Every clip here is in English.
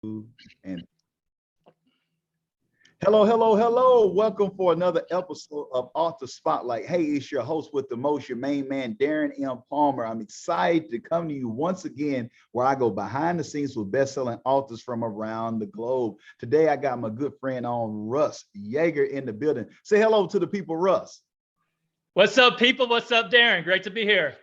And hello. Welcome for another episode of Author Spotlight. Hey, it's your host with the most, your main man, Darren M. Palmer. I'm excited to come to you once again where I go behind the scenes with best-selling authors from around the globe. Today, I got my good friend on Russ Yeager in the building. Say hello to the people, Russ. What's up, people? What's up, Darren? Great to be here.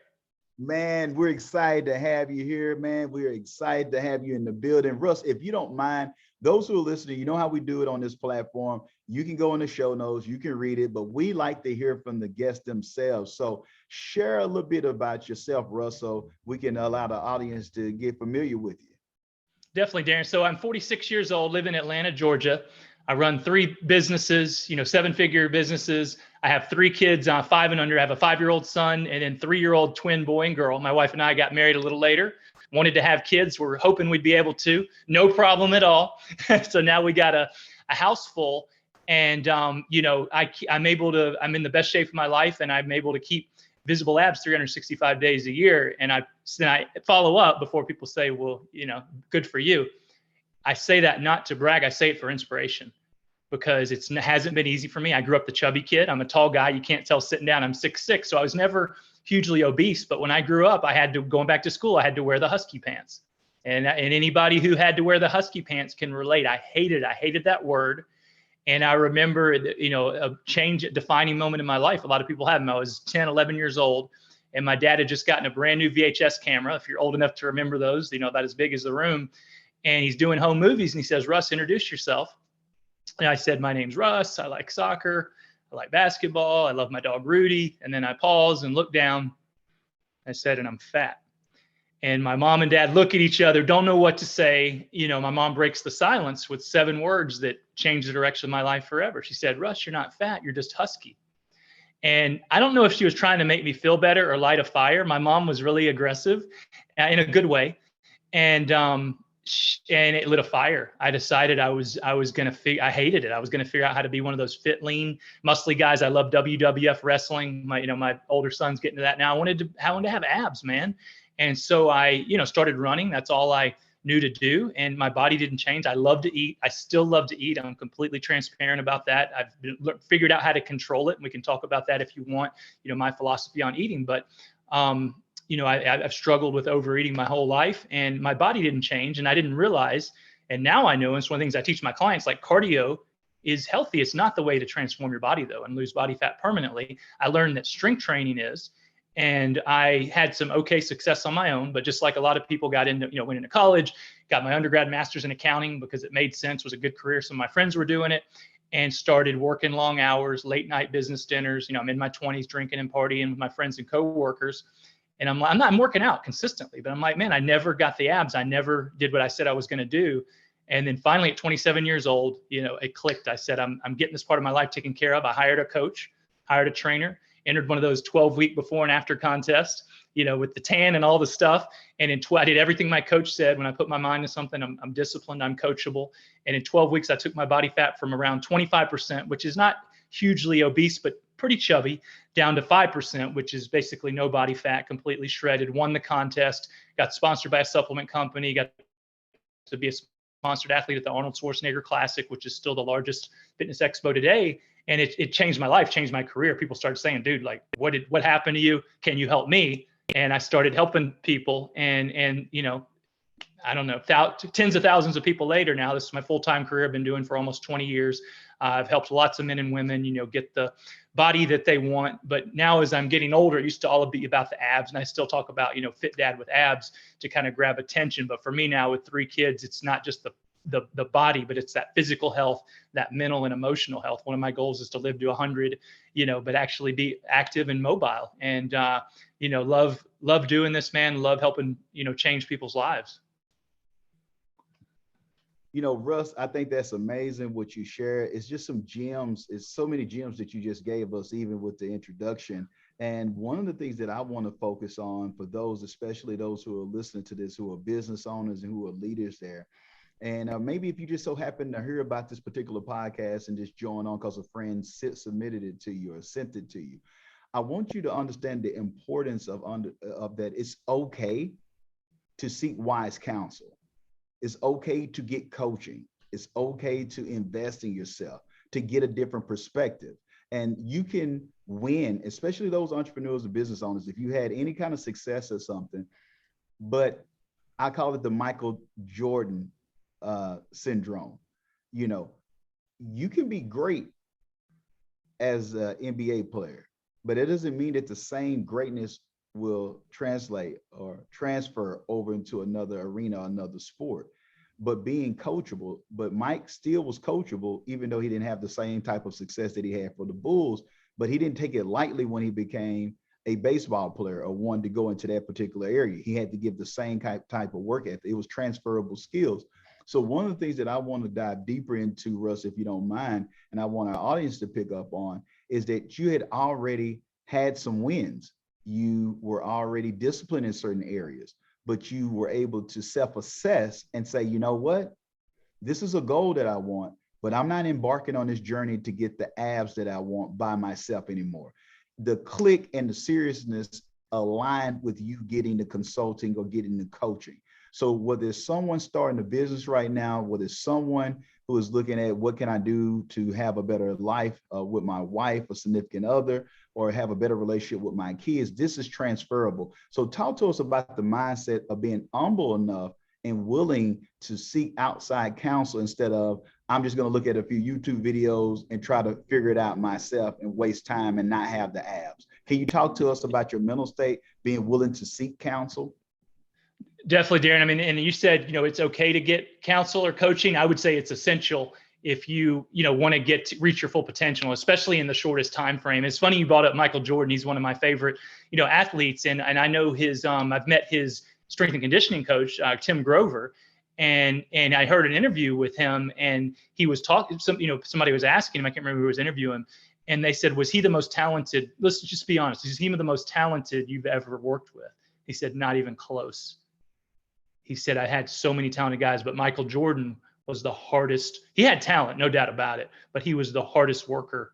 Man, we're excited to have you here, man. We're excited to have you in the building. Russ, if you don't mind, those who are listening, you know how we do it on this platform. You can go in the show notes, you can read it, but we like to hear from the guests themselves. So share a little bit about yourself, Russ, so we can allow the audience to get familiar with you. Definitely, Darren. So I'm 46 years old, live in Atlanta, Georgia. I run 3 businesses, 7-figure businesses. I have 3 kids, 5 and under. I have a 5-year-old son and then 3-year-old twin boy and girl. My wife and I got married a little later, wanted to have kids. We're hoping we'd be able to, no problem at all. So now we got a house full, and I'm in the best shape of my life, and I'm able to keep visible abs 365 days a year. And I follow up before people say, well, good for you. I say that not to brag. I say it for inspiration, because it hasn't been easy for me. I grew up the chubby kid. I'm a tall guy. You can't tell sitting down. I'm 6'6", so I was never hugely obese. But when I grew up, going back to school, I had to wear the husky pants. And anybody who had to wear the husky pants can relate. I hated that word. And I remember, a defining moment in my life. A lot of people have them. I was 10, 11 years old, and my dad had just gotten a brand new VHS camera. If you're old enough to remember those, about as big as the room. And he's doing home movies, and he says, "Russ, introduce yourself." And I said, "My name's Russ. I like soccer. I like basketball. I love my dog, Rudy." And then I paused and looked down. I said, "And I'm fat." And my mom and dad look at each other, don't know what to say. My mom breaks the silence with 7 words that changed the direction of my life forever. She said, "Russ, you're not fat. You're just husky." And I don't know if she was trying to make me feel better or light a fire. My mom was really aggressive in a good way. And it lit a fire. I decided I was going to I hated it. I was going to figure out how to be one of those fit, lean, muscly guys. I love WWF wrestling. My older son's getting to that now. I wanted to have abs, man. And so I, started running. That's all I knew to do. And my body didn't change. I love to eat. I still love to eat. I'm completely transparent about that. I've figured out how to control it. And we can talk about that if you want, my philosophy on eating. But, I've struggled with overeating my whole life, and my body didn't change, and I didn't realize. And now I know, and it's one of the things I teach my clients, like cardio is healthy. It's not the way to transform your body, though, and lose body fat permanently. I learned that strength training is, and I had some okay success on my own, but just like a lot of people went into college, got my undergrad master's in accounting because it made sense, was a good career. Some of my friends were doing it, and started working long hours, late night business dinners. I'm in my 20s, drinking and partying with my friends and coworkers. And I'm working out consistently, but I'm like, man, I never got the abs. I never did what I said I was going to do. And then finally at 27 years old, it clicked. I said, I'm getting this part of my life taken care of. I hired a coach, hired a trainer, entered one of those 12-week before and after contests, with the tan and all the stuff. And I did everything my coach said. When I put my mind to something, I'm disciplined, I'm coachable. And in 12 weeks, I took my body fat from around 25%, which is not hugely obese, but pretty chubby, down to 5%, which is basically no body fat, completely shredded. Won the contest, got sponsored by a supplement company, got to be a sponsored athlete at the Arnold Schwarzenegger Classic, which is still the largest fitness expo today. And it changed my life, changed my career. People started saying, "Dude, like, what happened to you? Can you help me?" And I started helping people, and I don't know, tens of thousands of people later now. This is my full-time career I've been doing for almost 20 years. I've helped lots of men and women, get the body that they want. But now as I'm getting older, it used to all be about the abs. And I still talk about, fit dad with abs to kind of grab attention. But for me now with 3 kids, it's not just the body, but it's that physical health, that mental and emotional health. One of my goals is to live to 100, but actually be active and mobile. And, love doing this, man. Love helping, change people's lives. Russ, I think that's amazing what you share. It's just some gems. It's so many gems that you just gave us, even with the introduction. And one of the things that I want to focus on for those, especially those who are listening to this, who are business owners and who are leaders there. And maybe if you just so happen to hear about this particular podcast and just join on because a friend submitted it to you or sent it to you, I want you to understand the importance of that. It's okay to seek wise counsel. It's okay to get coaching. It's okay to invest in yourself, to get a different perspective. And you can win, especially those entrepreneurs and business owners, if you had any kind of success or something. But I call it the Michael Jordan syndrome. You know, you can be great as an NBA player, but it doesn't mean that the same greatness will translate or transfer over into another arena, another sport. But being coachable, but Mike still was coachable, even though he didn't have the same type of success that he had for the Bulls. But he didn't take it lightly when he became a baseball player or wanted to go into that particular area. He had to give the same type of work ethic. It was transferable skills. So one of the things that I want to dive deeper into, Russ, if you don't mind, and I want our audience to pick up on, is that you had already had some wins. You were already disciplined in certain areas, but you were able to self-assess and say, you know what, this is a goal that I want, but I'm not embarking on this journey to get the abs that I want by myself anymore. The click and the seriousness aligned with you getting the consulting or getting the coaching. So whether it's someone starting a business right now, whether it's someone who is looking at what can I do to have a better life with my wife or significant other, or have a better relationship with my kids, this is transferable. So talk to us about the mindset of being humble enough and willing to seek outside counsel instead of, I'm just going to look at a few YouTube videos and try to figure it out myself and waste time and not have the abs. Can you talk to us about your mental state, being willing to seek counsel? Definitely, Darren. I mean, and you said, it's okay to get counsel or coaching. I would say it's essential if you want to reach your full potential, especially in the shortest time frame. It's funny you brought up Michael Jordan. He's one of my favorite, athletes, and I know his. I've met his strength and conditioning coach, Tim Grover, and I heard an interview with him, and he was talking. Somebody was asking him. I can't remember who was interviewing him, and they said, "Was he the most talented?" Let's just be honest. Is he the most talented you've ever worked with? He said, "Not even close." He said, I had so many talented guys, but Michael Jordan was the hardest. He had talent, no doubt about it, but he was the hardest worker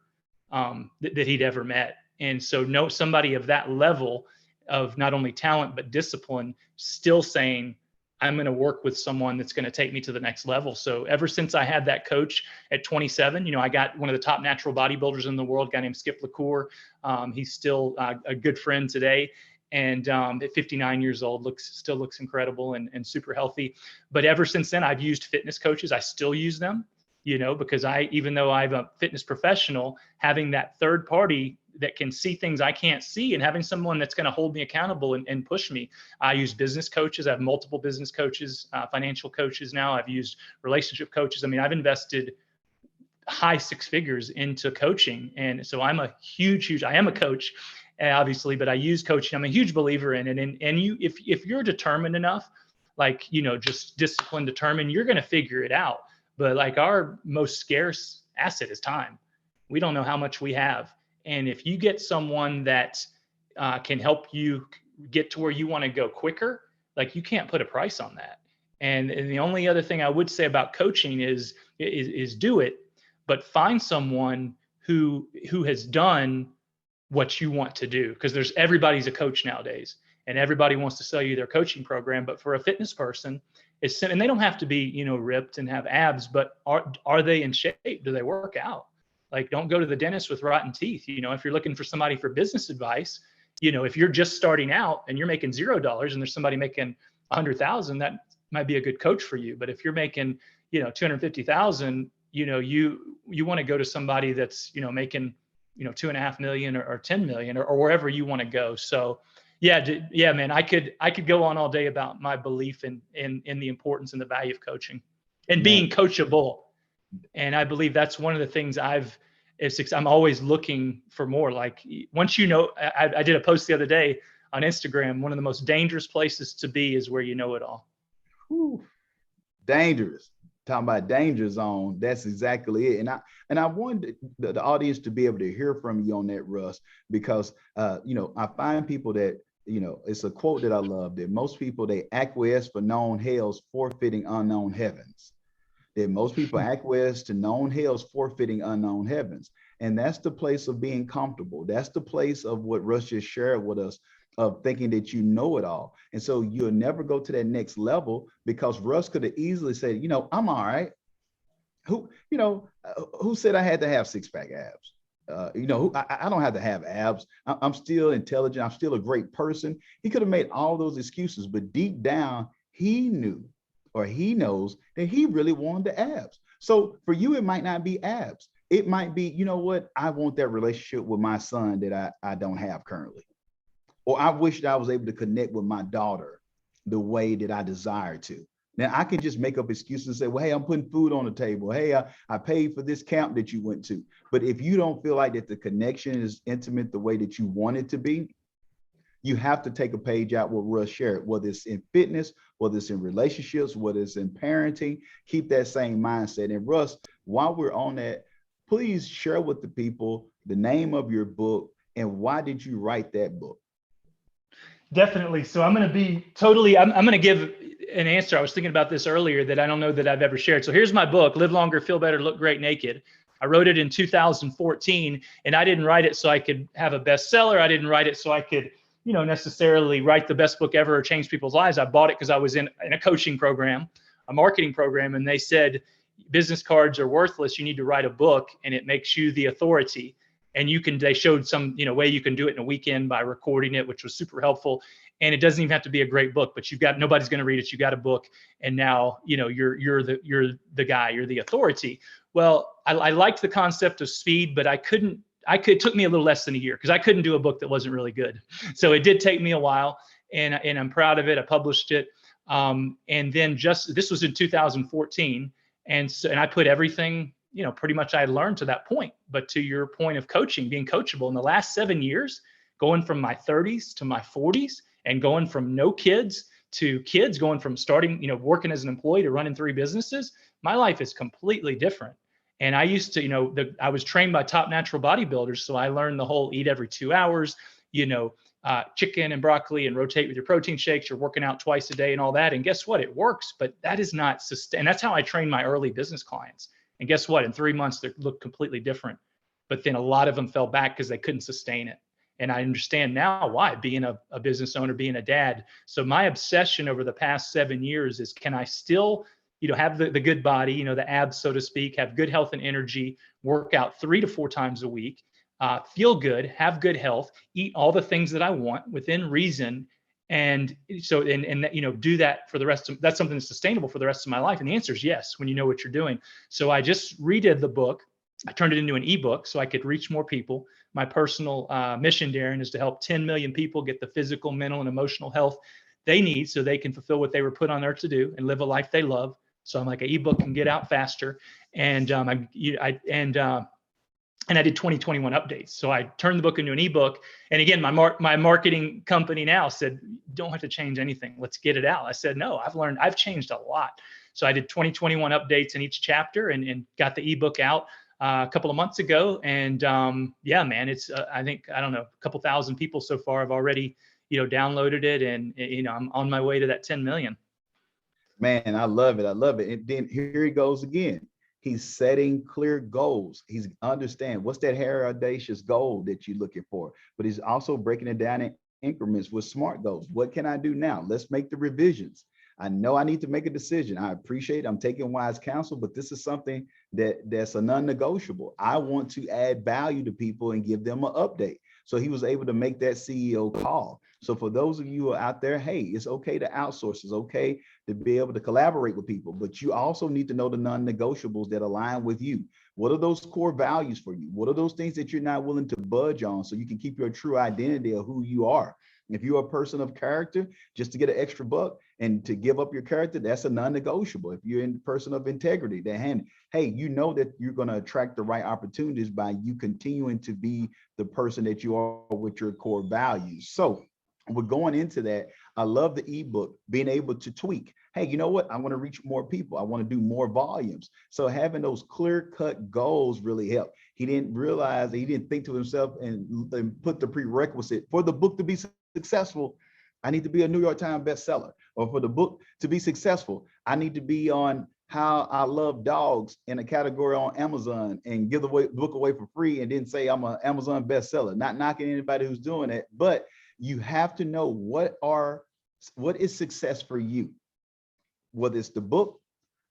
that he'd ever met. And so somebody of that level of not only talent, but discipline, still saying, I'm going to work with someone that's going to take me to the next level. So ever since I had that coach at 27, I got one of the top natural bodybuilders in the world, a guy named Skip LaCour. He's still a good friend today. And at 59 years old, still looks incredible and super healthy. But ever since then, I've used fitness coaches. I still use them, because even though I'm a fitness professional, having that third party that can see things I can't see and having someone that's going to hold me accountable and push me. I use business coaches. I have multiple business coaches, financial coaches now. I've used relationship coaches. I mean, I've invested high six figures into coaching. And so I'm a huge, I am a coach. Obviously, but I use coaching. I'm a huge believer in it. And if you're determined enough, just disciplined, determined, you're going to figure it out. But our most scarce asset is time. We don't know how much we have. And if you get someone that can help you get to where you want to go quicker, you can't put a price on that. And the only other thing I would say about coaching is do it, but find someone who has done what you want to do, because everybody's a coach nowadays and everybody wants to sell you their coaching program. But for a fitness person, and they don't have to be, ripped and have abs, but are they in shape? Do they work out? Don't go to the dentist with rotten teeth. If you're looking for somebody for business advice, if you're just starting out and you're making $0 and there's somebody making 100,000, that might be a good coach for you. But if you're making, 250,000, you want to go to somebody that's, making 2.5 million or 10 million or wherever you want to go. So yeah, man, I could go on all day about my belief in the importance and the value of coaching and being coachable. And I believe that's one of the things I'm always looking for more. Once I did a post the other day on Instagram, one of the most dangerous places to be is where you know it all. Whew. Dangerous. Talking about danger zone, that's exactly it. And I wanted the audience to be able to hear from you on that, Russ, because I find people that, it's a quote that I love, that most people, they acquiesce for known hells, forfeiting unknown heavens. That most people acquiesce to known hells, forfeiting unknown heavens. And that's the place of being comfortable. That's the place of what Russ just shared with us, of thinking that you know it all. And so you'll never go to that next level, because Russ could have easily said, I'm all right. Who said I had to have six pack abs? I don't have to have abs. I'm still intelligent. I'm still a great person. He could have made all those excuses, but deep down, he knew, or he knows, that he really wanted the abs. So for you, it might not be abs. It might be, you know what? I want that relationship with my son that I don't have currently. Or I wish that I was able to connect with my daughter the way that I desire to. Now I can just make up excuses and say, well, hey, I'm putting food on the table. Hey, I paid for this camp that you went to. But if you don't feel like that the connection is intimate the way that you want it to be, you have to take a page out what Russ shared, whether it's in fitness, whether it's in relationships, whether it's in parenting. Keep that same mindset. And Russ, while we're on that, please share with the people the name of your book and why did you write that book? Definitely. So I'm going to be totally, I'm going to give an answer. I was thinking about this earlier that I don't know that I've ever shared. So here's my book, Live Longer, Feel Better, Look Great Naked. I wrote it in 2014, and I didn't write it so I could have a bestseller. I didn't write it so I could, necessarily write the best book ever or change people's lives. I bought it because I was in a coaching program, a marketing program, and they said, business cards are worthless. You need to write a book, and it makes you the authority. And they showed some, way you can do it in a weekend by recording it, which was super helpful. And it doesn't even have to be a great book, but nobody's going to read it. You got a book, and now, you're the guy, you're the authority. Well, I liked the concept of speed, but it took me a little less than a year because I couldn't do a book that wasn't really good. So it did take me a while, and I'm proud of it. I published it. And then this was in 2014. And I put everything, pretty much I had learned to that point. But to your point of coaching, being coachable in the last 7 years, going from my 30s to my 40s, and going from no kids to kids, going from starting, working as an employee to running 3 businesses, my life is completely different. And I used to, I was trained by top natural bodybuilders. So I learned the whole eat every 2 hours, chicken and broccoli and rotate with your protein shakes. You're working out twice a day and all that. And guess what? It works, but that is not sustainable. And that's how I train my early business clients. And guess what? In 3 months, they look completely different. But then a lot of them fell back because they couldn't sustain it. And I understand now why, being a business owner, being a dad. So my obsession over the past 7 years is, can I still, have the good body, the abs, so to speak, have good health and energy, work out 3 to 4 times a week, feel good, have good health, eat all the things that I want within reason. And so, do that for the rest of, that's something that's sustainable for the rest of my life. And the answer is yes, when you know what you're doing. So I just redid the book. I turned it into an ebook so I could reach more people. My personal mission, Darren, is to help 10 million people get the physical, mental, and emotional health they need so they can fulfill what they were put on earth to do and live a life they love. So I'm like, an ebook can get out faster. And and I did 2021 updates. So I turned the book into an ebook. And again, my marketing company now said, don't have to change anything. Let's get it out. I said, no, I've changed a lot. So I did 2021 updates in each chapter and got the ebook out a couple of months ago. And yeah, man, it's, I think, I don't know, a couple thousand people so far have already, downloaded it. And, I'm on my way to that 10 million. Man, I love it. I love it. And then here he goes again. He's setting clear goals. He's understand what's that hairy audacious goal that you're looking for, but he's also breaking it down in increments with SMART goals. What can I do now? Let's make the revisions. I know I need to make a decision. I appreciate I'm taking wise counsel, but this is something that's a non-negotiable. I want to add value to people and give them an update. So he was able to make that CEO call. So for those of you who are out there, hey, it's okay to outsource. It's okay to be able to collaborate with people, but you also need to know the non-negotiables that align with you. What are those core values for you? What are those things that you're not willing to budge on so you can keep your true identity of who you are? If you're a person of character, just to get an extra buck and to give up your character, that's a non-negotiable. If you're a person of integrity, then hey, you know that you're going to attract the right opportunities by you continuing to be the person that you are with your core values. So we're going into that. I love the ebook, being able to tweak. Hey, you know what? I want to reach more people. I want to do more volumes. So having those clear-cut goals really help. He didn't realize, he didn't think to himself and put the prerequisite for the book to be successful. I need to be a New York Times bestseller, or for the book to be successful, I need to be on how I love dogs in a category on Amazon and give the book away for free and then say I'm an Amazon bestseller. Not knocking anybody who's doing it, but You have to know what is success for you, whether it's the book,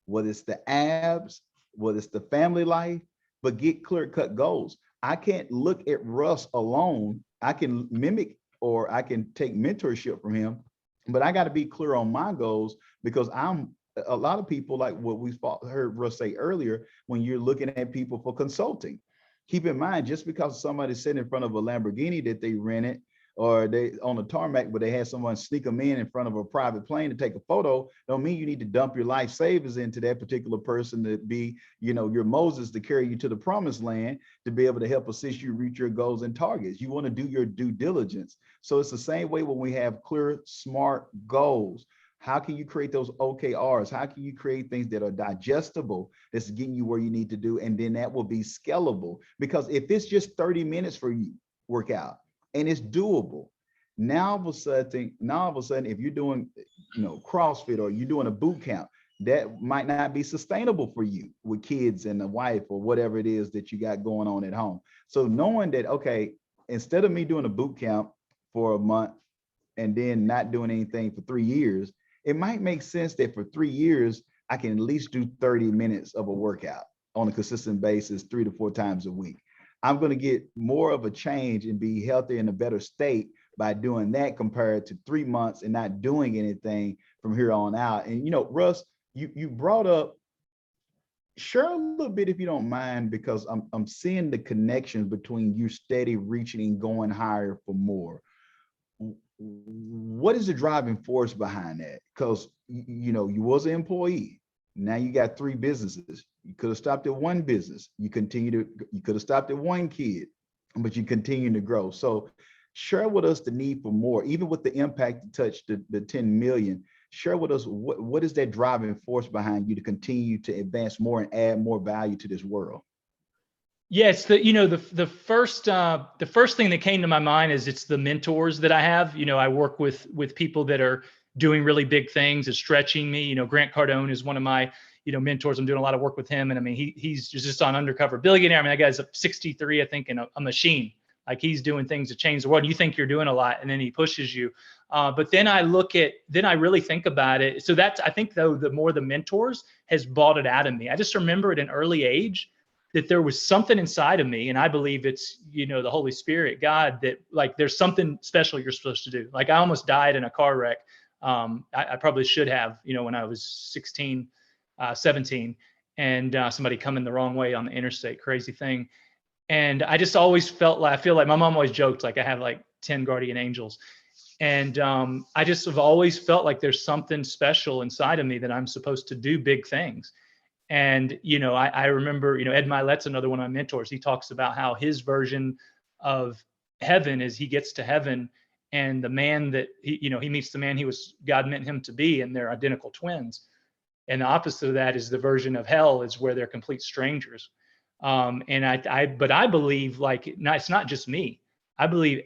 whether it's the abs, whether it's the family life, but get clear-cut goals. I can't look at Russ alone. I can mimic or I can take mentorship from him, but I got to be clear on my goals, because a lot of people, like what we heard Russ say earlier, when you're looking at people for consulting, keep in mind, just because somebody's sitting in front of a Lamborghini that they rented, or they on a tarmac, but they had someone sneak them in front of a private plane to take a photo, don't mean you need to dump your life savings into that particular person to be, your Moses to carry you to the promised land, to be able to help assist you reach your goals and targets. You want to do your due diligence. So it's the same way when we have clear, smart goals. How can you create those OKRs? How can you create things that are digestible, that's getting you where you need to do? And then that will be scalable. Because if it's just 30 minutes for you workout and it's doable, now all of a sudden, if you're doing, CrossFit, or you're doing a boot camp, that might not be sustainable for you with kids and a wife or whatever it is that you got going on at home. So knowing that, okay, instead of me doing a boot camp for a month and then not doing anything for 3 years, it might make sense that for 3 years, I can at least do 30 minutes of a workout on a consistent basis, 3 to 4 times a week. I'm going to get more of a change and be healthier in a better state by doing that, compared to 3 months and not doing anything from here on out. And, Russ, you brought up, share a little bit if you don't mind, because I'm seeing the connections between you steady reaching and going higher for more. What is the driving force behind that? Because you was an employee. Now you got 3 businesses. You could have stopped at one business. You could have stopped at one kid, but you continue to grow. So share with us the need for more, even with the impact to touch the 10 million. Share with us what is that driving force behind you to continue to advance more and add more value to this world? Yeah, it's the first thing that came to my mind is it's the mentors that I have. I work with people that are doing really big things, is stretching me. Grant Cardone is one of my mentors. I'm doing a lot of work with him, and I mean he's just on Undercover Billionaire. I mean, that guy's 63, I think, and a machine. Like, he's doing things to change the world. You think you're doing a lot, and then he pushes you. But then I really think about it. So that's, I think, though, the more the mentors has brought it out of me. I just remember at an early age that there was something inside of me, and I believe it's, the Holy Spirit, God, that like there's something special you're supposed to do. Like, I almost died in a car wreck. I probably should have, when I was 16, 17, and somebody coming the wrong way on the interstate, crazy thing. And I just always I feel like my mom always joked, like I have like 10 guardian angels. And I just have always felt like there's something special inside of me that I'm supposed to do big things. And, I remember, Ed Milet's another one of my mentors. He talks about how his version of heaven is he gets to heaven, and the man that he meets the man God meant him to be, and they're identical twins. And the opposite of that is the version of hell, is where they're complete strangers. But I believe, like, it's not just me. I believe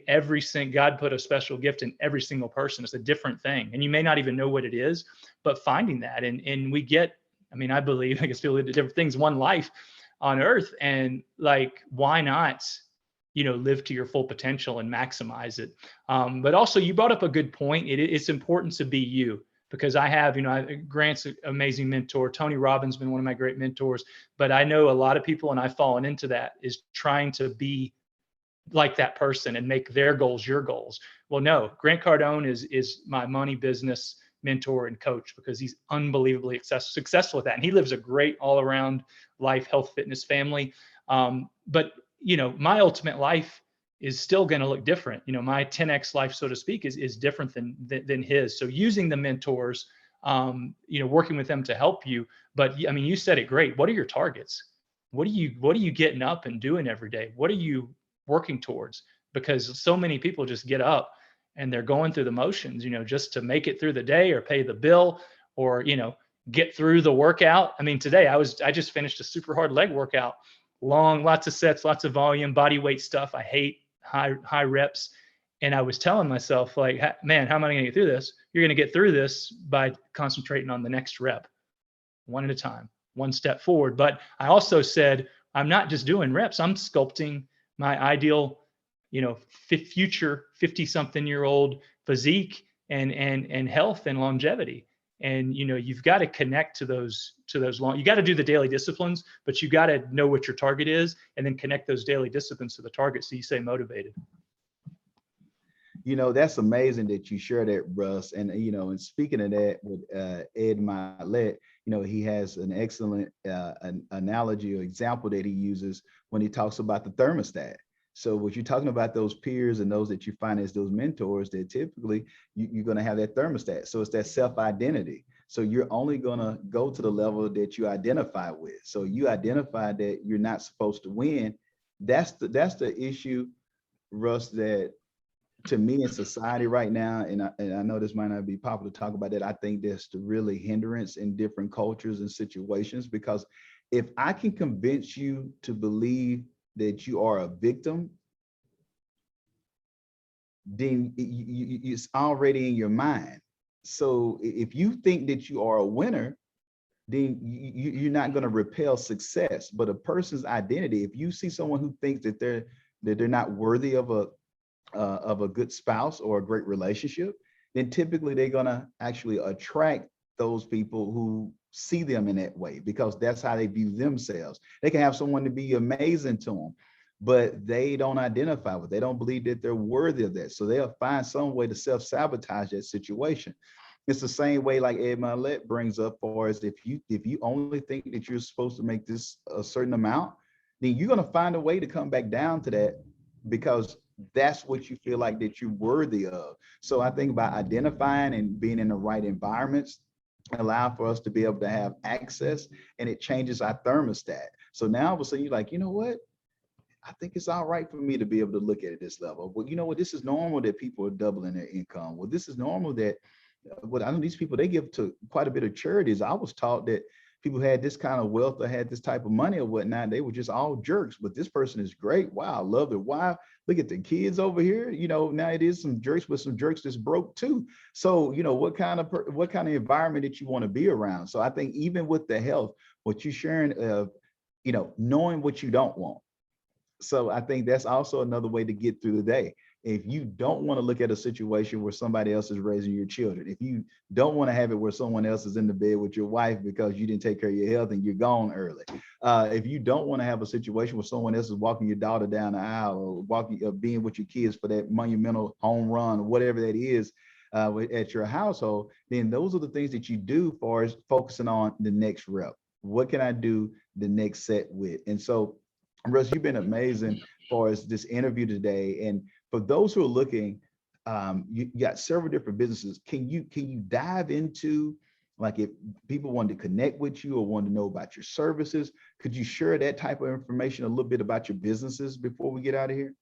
God put a special gift in every single person. It's a different thing. And you may not even know what it is, but finding that, and we get, I believe, I guess people do different things, one life on earth. And like, why not, live to your full potential and maximize it? But also, you brought up a good point. It's important to be you, because I have, Grant's an amazing mentor. Tony Robbins has been one of my great mentors, but I know a lot of people, and I've fallen into that, is trying to be like that person and make their goals your goals. Well, no, Grant Cardone is my money business mentor and coach, because he's unbelievably successful with that. And he lives a great all around life, health, fitness, family. But my ultimate life is still going to look different. My 10X life, so to speak, is different than his. So using the mentors, working with them to help you. But you said it great. What are your targets? What are you getting up and doing every day? What are you working towards? Because so many people just get up and they're going through the motions, just to make it through the day or pay the bill or, get through the workout. Today I just finished a super hard leg workout, long, lots of sets, lots of volume, body weight stuff. I hate high reps. And I was telling myself, like, man, how am I going to get through this? You're going to get through this by concentrating on the next rep, one at a time, one step forward. But I also said, I'm not just doing reps, I'm sculpting my ideal, future 50-something-year-old physique and health and longevity. And you've got to connect to those you got to do the daily disciplines, but you got to know what your target is and then connect those daily disciplines to the target, so you stay motivated. That's amazing that you share that, Russ. And and speaking of that, with Ed Milet, he has an excellent an analogy or example that he uses when he talks about the thermostat. So what you're talking about, those peers and those that you find as those mentors, that typically you're going to have that thermostat. So it's that self-identity. So you're only going to go to the level that you identify with. So you identify that you're not supposed to win. That's the issue, Russ, that to me in society right now, and I know this might not be popular to talk about that, I think that's the really hindrance in different cultures and situations, because if I can convince you to believe that you are a victim, then it's already in your mind. So if you think that you are a winner, then you're not going to repel success. But a person's identity, if you see someone who thinks that they're not worthy of a good spouse or a great relationship, then typically they're going to actually attract those people who see them in that way, because that's how they view themselves. They can have someone to be amazing to them, but they don't identify with, they don't believe that they're worthy of that. So they'll find some way to self-sabotage that situation. It's the same way like Ed Milet brings up, for as if you only think that you're supposed to make this a certain amount, then you're going to find a way to come back down to that, because that's what you feel like that you're worthy of. So I think about identifying and being in the right environments allow for us to be able to have access, and it changes our thermostat. So now all of a sudden you're like, you know what? I think it's all right for me to be able to look at this level. Well, you know what? This is normal that people are doubling their income. Well, this is normal that I know these people, they give to quite a bit of charities. I was taught that people had this kind of wealth or had this type of money or whatnot, they were just all jerks. But this person is great. Wow, I love it. Wow, look at the kids over here. Now it is some jerks, but some jerks that's broke too. So what kind of environment that you want to be around. So I think even with the health, what you're sharing of knowing what you don't want. So I think that's also another way to get through the day. If you don't want to look at a situation where somebody else is raising your children, if you don't want to have it where someone else is in the bed with your wife because you didn't take care of your health and you're gone early, if you don't want to have a situation where someone else is walking your daughter down the aisle or being with your kids for that monumental home run or whatever that is at your household, then those are the things that you do for as focusing on the next rep. What can I do the next set with? And so, Russ, you've been amazing for us this interview today. And for those who are looking, you got several different businesses. Can you dive into, like, if people wanted to connect with you or wanted to know about your services, could you share that type of information, a little bit about your businesses before we get out of here?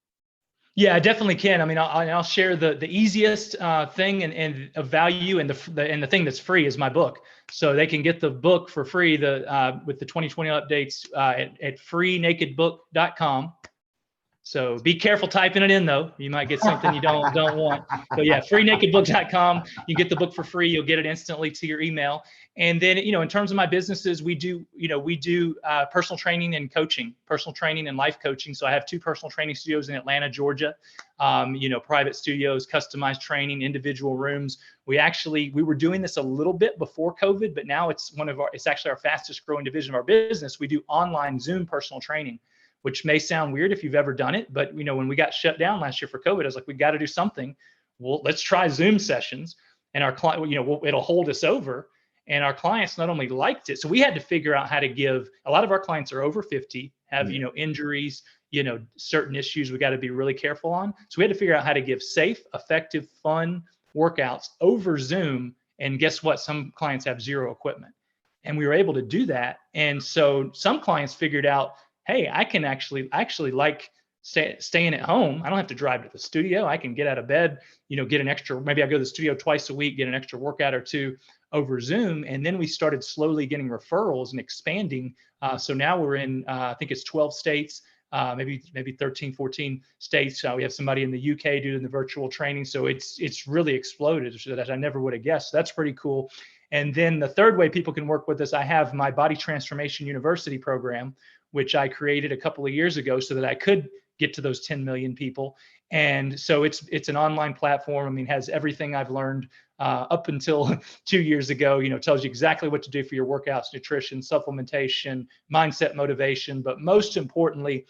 Yeah, I definitely can. I mean, I'll share the easiest thing and of value, and the thing that's free is my book. So they can get the book for free with the 2020 updates at freenakedbook.com. So be careful typing it in, though. You might get something you don't want. But yeah, freenakedbook.com. You get the book for free. You'll get it instantly to your email. And then, in terms of my businesses, we do personal training and coaching, personal training and life coaching. So I have 2 personal training studios in Atlanta, Georgia. Private studios, customized training, individual rooms. We were doing this a little bit before COVID, but now it's actually our fastest growing division of our business. We do online Zoom personal training, which may sound weird if you've ever done it, but when we got shut down last year for COVID, I was like, we got to do something. Well, let's try Zoom sessions, and our client, it'll hold us over. And our clients not only liked it, so we had to figure out how to give. A lot of our clients are over 50, have injuries, certain issues we got to be really careful on. So we had to figure out how to give safe, effective, fun workouts over Zoom. And guess what? Some clients have zero equipment, and we were able to do that. And so some clients figured out, hey, I can actually like staying at home. I don't have to drive to the studio. I can get out of bed, get an extra, maybe I go to the studio twice a week, get an extra workout or 2 over Zoom. And then we started slowly getting referrals and expanding. So now we're in, I think it's 12 states, maybe 13, 14 states. We have somebody in the UK doing the virtual training. So it's really exploded, that I never would have guessed. So that's pretty cool. And then the third way people can work with us, I have my Body Transformation University program, which I created a couple of years ago so that I could get to those 10 million people. And so it's an online platform. I mean, has everything I've learned up until 2 years ago, tells you exactly what to do for your workouts, nutrition, supplementation, mindset, motivation. But most importantly,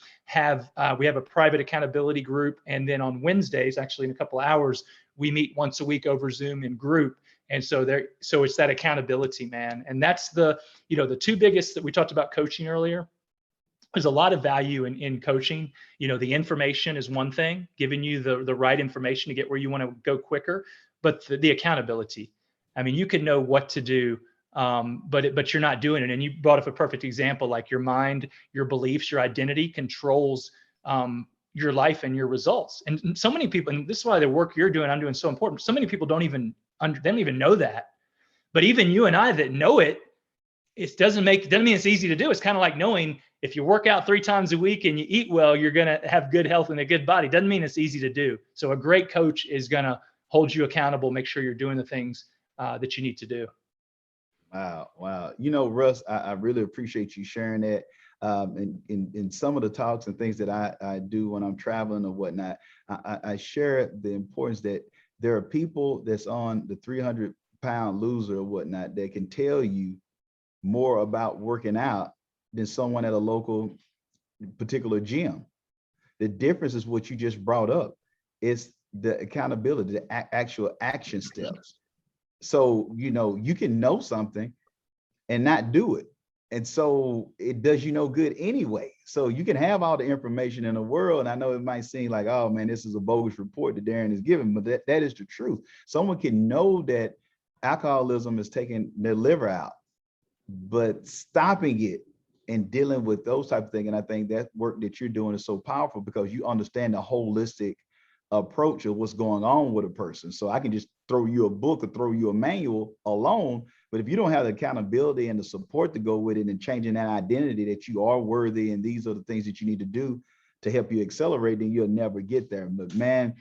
we have a private accountability group. And then on Wednesdays, actually in a couple of hours, we meet once a week over Zoom in group. And so it's that accountability, man. And that's the two biggest that we talked about coaching earlier. There's a lot of value in coaching. The information is one thing, giving you the right information to get where you want to go quicker, but the accountability. I mean, you can know what to do, but you're not doing it. And you brought up a perfect example, like your mind, your beliefs, your identity controls your life and your results. And so many people, and this is why the work you're doing, I'm doing, so important. So many people don't even know that. But even you and I that know it, doesn't mean it's easy to do. It's kind of like knowing if you work out 3 times a week and you eat well, you're going to have good health and a good body. Doesn't mean it's easy to do. So a great coach is going to hold you accountable, make sure you're doing the things that you need to do. Wow. Russ, I really appreciate you sharing that. In some of the talks and things that I do when I'm traveling or whatnot, I share the importance that there are people that's on the 300-pound loser or whatnot that can tell you more about working out than someone at a local particular gym. The difference is what you just brought up. It's the accountability, the actual action steps. So, you can know something and not do it. And so it does you no good anyway. So you can have all the information in the world. And I know it might seem like, oh man, this is a bogus report that Darren is giving, but that is the truth. Someone can know that alcoholism is taking their liver out, but stopping it and dealing with those type of things. And I think that work that you're doing is so powerful because you understand the holistic approach of what's going on with a person. So I can just throw you a book or throw you a manual alone, but if you don't have the accountability and the support to go with it and changing that identity that you are worthy and these are the things that you need to do to help you accelerate, then you'll never get there. But man,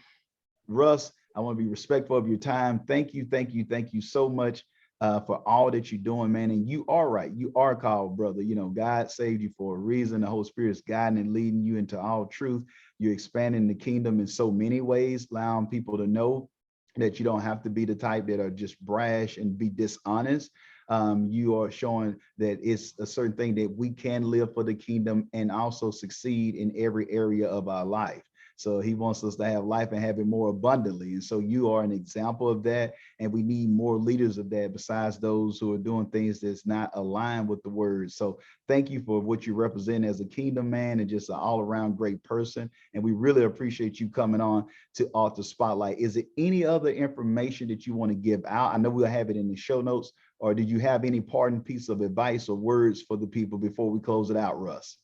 Russ, I want to be respectful of your time. Thank you so much for all that you're doing, man. And you are right. You are called brother. God saved you for a reason. The Holy Spirit is guiding and leading you into all truth. You're expanding the kingdom in so many ways, allowing people to know that you don't have to be the type that are just brash and be dishonest. You are showing that it's a certain thing that we can live for the kingdom and also succeed in every area of our life. So he wants us to have life and have it more abundantly. And so you are an example of that. And we need more leaders of that besides those who are doing things that's not aligned with the word. So thank you for what you represent as a kingdom man and just an all around great person. And we really appreciate you coming on to Author Spotlight. Is there any other information that you want to give out? I know we'll have it in the show notes. Or did you have any parting piece of advice or words for the people before we close it out, Russ?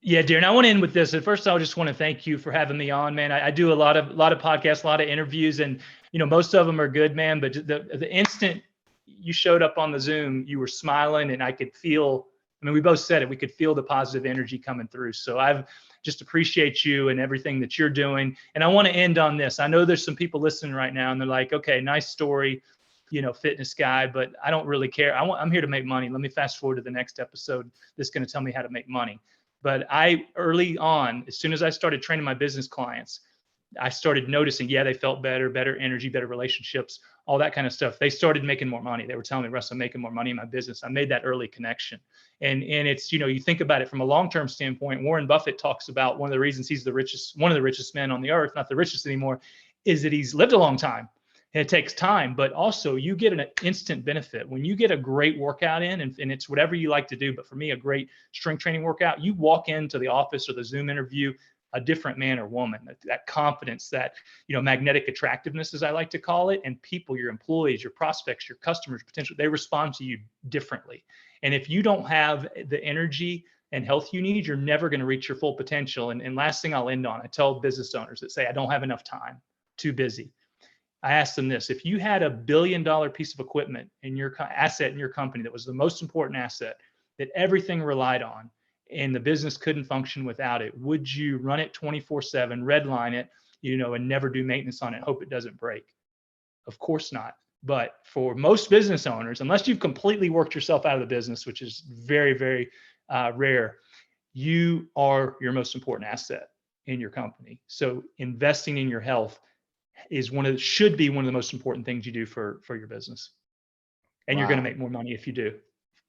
Yeah, Darren, I want to end with this. At first, I just want to thank you for having me on, man. I do a lot of podcasts, a lot of interviews, and most of them are good, man. But the instant you showed up on the Zoom, you were smiling, and I could feel. I mean, we both said it. We could feel the positive energy coming through. So I've just appreciate you and everything that you're doing. And I want to end on this. I know there's some people listening right now, and they're like, "Okay, nice story, fitness guy, but I don't really care. I'm here to make money. Let me fast forward to the next episode that's going to tell me how to make money." But early on, as soon as I started training my business clients, I started noticing, they felt better energy, better relationships, all that kind of stuff. They started making more money. They were telling me, "Russ, I'm making more money in my business." I made that early connection. And it's, you think about it from a long-term standpoint. Warren Buffett talks about one of the reasons he's one of the richest men on the earth, not the richest anymore, is that he's lived a long time. And it takes time, but also you get an instant benefit when you get a great workout in, and it's whatever you like to do. But for me, a great strength training workout, you walk into the office or the Zoom interview a different man or woman. That confidence, that magnetic attractiveness, as I like to call it, and people, your employees, your prospects, your customers, potential, they respond to you differently. And if you don't have the energy and health you need, you're never going to reach your full potential. And last thing I'll end on, I tell business owners that say, "I don't have enough time, too busy." I asked them this: if you had $1 billion piece of equipment in your asset in your company that was the most important asset that everything relied on, and the business couldn't function without it, would you run it 24/7, redline it, and never do maintenance on it, hope it doesn't break? Of course not. But for most business owners, unless you've completely worked yourself out of the business, which is very, very rare, you are your most important asset. in your company. So investing in your health should be one of the most important things you do for your business. And you're going to Wow. make more money if you do.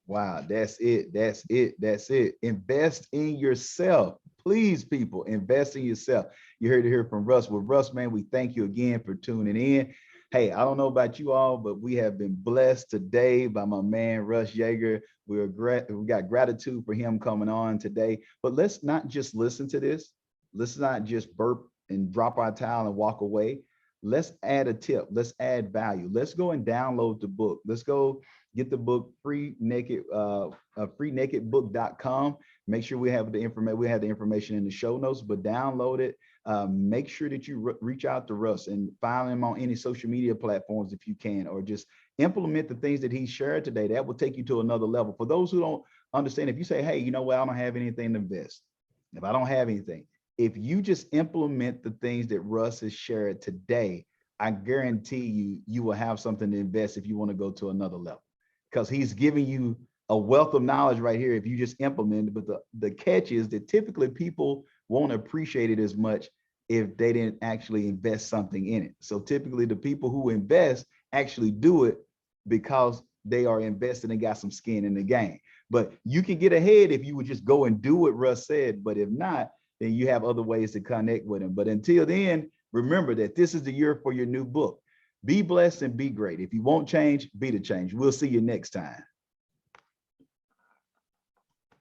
Wow, that's it. That's it. That's it. Invest in yourself. Please, people, invest in yourself. You heard it here from Russ. Well, Russ, man, we thank you again for tuning in. Hey, I don't know about you all, but we have been blessed today by my man, Russ Yeager. We got gratitude for him coming on today. But let's not just listen to this. Let's not just burp and drop our towel and walk away. Let's add a tip. Let's add value. Let's go and download the book. Let's go get the book freenakedbook.com. Make sure we have the information. We have the information in the show notes, but download it. Make sure that you reach out to Russ and follow him on any social media platforms if you can, or just implement the things that he shared today. That will take you to another level. For those who don't understand, if you say, hey, you know what, I don't have anything to invest. If I don't have anything, if you just implement the things that Russ has shared today, I guarantee you will have something to invest if you want to go to another level, because he's giving you a wealth of knowledge right here if you just implement it. But the catch is that typically people won't appreciate it as much if they didn't actually invest something in it. So typically the people who invest actually do it because they are invested and got some skin in the game. But you can get ahead if you would just go and do what Russ said. But if not, then you have other ways to connect with him. But until then, remember that this is the year for your new book. Be blessed and be great. If you won't change, be the change. We'll see you next time.